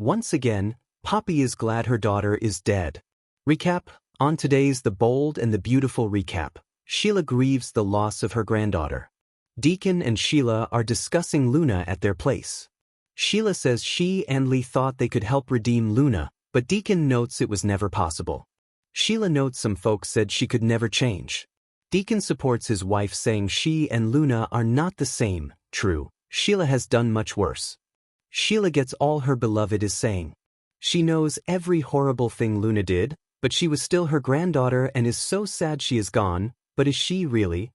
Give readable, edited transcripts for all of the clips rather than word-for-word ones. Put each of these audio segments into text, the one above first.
Once again, Poppy is glad her daughter is dead. Recap. On today's The Bold and the Beautiful recap, Sheila grieves the loss of her granddaughter. Deacon and Sheila are discussing Luna at their place. Sheila says she and Lee thought they could help redeem Luna, but Deacon notes it was never possible. Sheila notes some folks said she could never change. Deacon supports his wife saying she and Luna are not the same. True, Sheila has done much worse. Sheila gets all her beloved is saying. She knows every horrible thing Luna did, but she was still her granddaughter and is so sad she is gone, but is she really?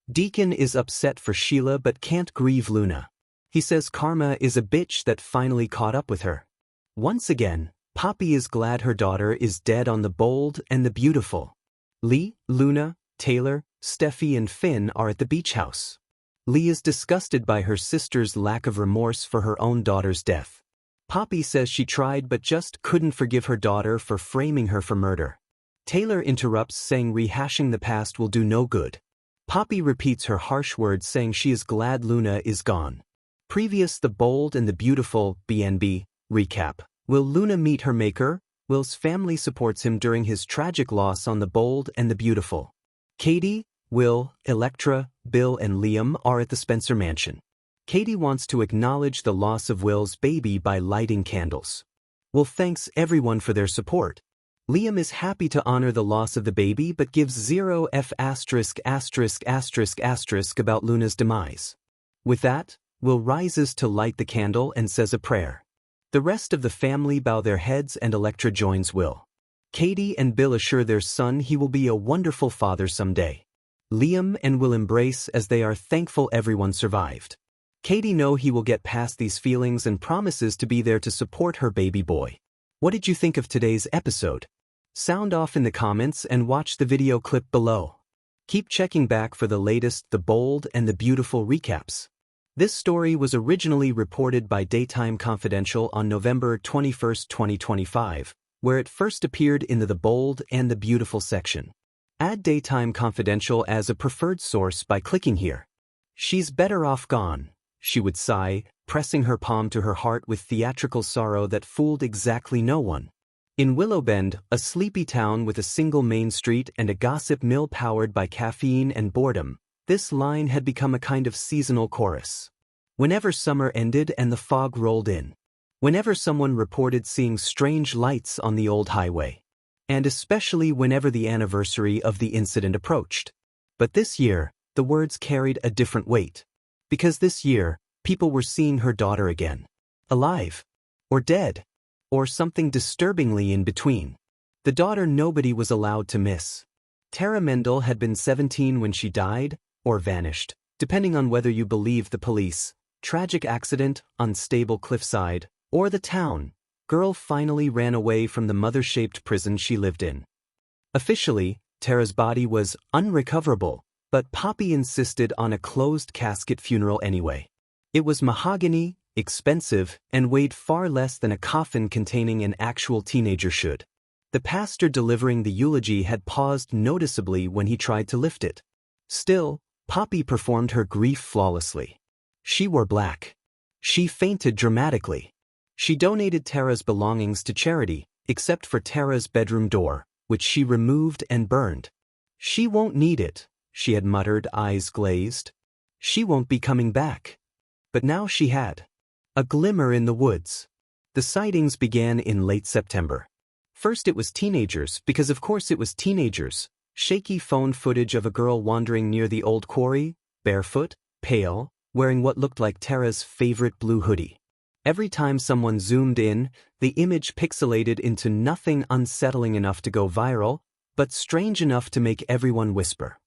Deacon is upset for Sheila but can't grieve Luna. He says karma is a bitch that finally caught up with her. Once again, Poppy is glad her daughter is dead on The Bold and the Beautiful. Lee, Luna, Taylor, Steffi and Finn are at the beach house. Lee is disgusted by her sister's lack of remorse for her own daughter's death. Poppy says she tried but just couldn't forgive her daughter for framing her for murder. Taylor interrupts saying rehashing the past will do no good. Poppy repeats her harsh words saying she is glad Luna is gone. Previous The Bold and the Beautiful BNB recap. Will Luna meet her maker? Will's family supports him during his tragic loss on The Bold and the Beautiful. Katie, Will, Electra, Bill and Liam are at the Spencer mansion. Katie wants to acknowledge the loss of Will's baby by lighting candles. Will thanks everyone for their support. Liam is happy to honor the loss of the baby but gives 0 F*** about Luna's demise. With that, Will rises to light the candle and says a prayer. The rest of the family bow their heads and Electra joins Will. Katie and Bill assure their son he will be a wonderful father someday. Liam and Will embrace as they are thankful everyone survived. Katie knows he will get past these feelings and promises to be there to support her baby boy. What did you think of today's episode? Sound off in the comments and watch the video clip below. Keep checking back for the latest The Bold and the Beautiful recaps. This story was originally reported by Daytime Confidential on November 21, 2025, where it first appeared in the Bold and the Beautiful section. Add Daytime Confidential as a preferred source by clicking here. She's better off gone, she would sigh, pressing her palm to her heart with theatrical sorrow that fooled exactly no one. In Willowbend, a sleepy town with a single main street and a gossip mill powered by caffeine and boredom, this line had become a kind of seasonal chorus. Whenever summer ended and the fog rolled in. Whenever someone reported seeing strange lights on the old highway. And especially whenever the anniversary of the incident approached. But this year, the words carried a different weight. Because this year, people were seeing her daughter again. Alive. Or dead. Or something disturbingly in between. The daughter nobody was allowed to miss. Tara Mendel had been 17 when she died, or vanished, depending on whether you believe the police, tragic accident, unstable cliffside, or the town. Girl finally ran away from the mother-shaped prison she lived in. Officially, Tara's body was unrecoverable, but Poppy insisted on a closed casket funeral anyway. It was mahogany, expensive, and weighed far less than a coffin containing an actual teenager should. The pastor delivering the eulogy had paused noticeably when he tried to lift it. Still, Poppy performed her grief flawlessly. She wore black. She fainted dramatically. She donated Tara's belongings to charity, except for Tara's bedroom door, which she removed and burned. She won't need it, she had muttered, eyes glazed. She won't be coming back. But now she had. A glimmer in the woods. The sightings began in late September. First it was teenagers, because of course it was teenagers. Shaky phone footage of a girl wandering near the old quarry, barefoot, pale, wearing what looked like Tara's favorite blue hoodie. Every time someone zoomed in, the image pixelated into nothing unsettling enough to go viral, but strange enough to make everyone whisper.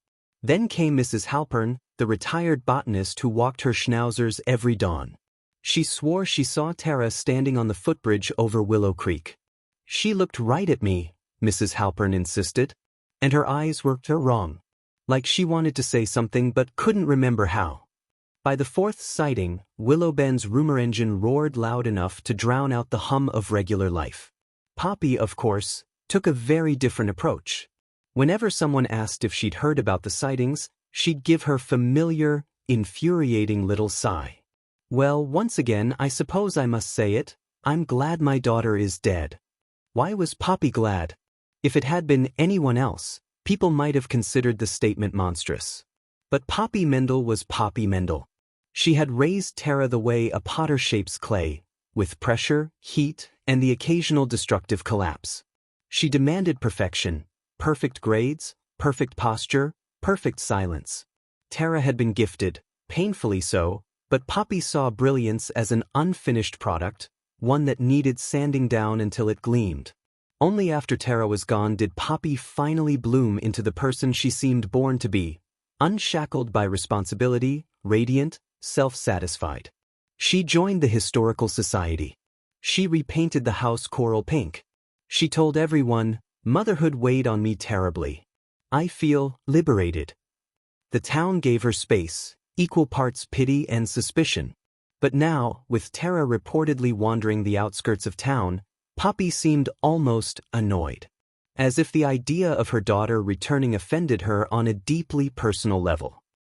Then came Mrs. Halpern, the retired botanist who walked her schnauzers every dawn. She swore she saw Tara standing on the footbridge over Willow Creek. She looked right at me, Mrs. Halpern insisted, and her eyes were wrong. Like she wanted to say something but couldn't remember how. By the fourth sighting, Willowbend's rumor engine roared loud enough to drown out the hum of regular life. Poppy, of course, took a very different approach. Whenever someone asked if she'd heard about the sightings, she'd give her familiar, infuriating little sigh. Well, once again I suppose I must say it, I'm glad my daughter is dead. Why was Poppy glad? If it had been anyone else, people might have considered the statement monstrous. But Poppy Mendel was Poppy Mendel. She had raised Tara the way a potter shapes clay, with pressure, heat, and the occasional destructive collapse. She demanded perfection, perfect grades, perfect posture, perfect silence. Tara had been gifted, painfully so, but Poppy saw brilliance as an unfinished product, one that needed sanding down until it gleamed. Only after Tara was gone did Poppy finally bloom into the person she seemed born to be, unshackled by responsibility, radiant, self-satisfied. She joined the Historical Society. She repainted the house coral pink. She told everyone, "Motherhood weighed on me terribly. I feel liberated." The town gave her space, equal parts pity and suspicion. But now, with Tara reportedly wandering the outskirts of town, Poppy seemed almost annoyed. As if the idea of her daughter returning offended her on a deeply personal level.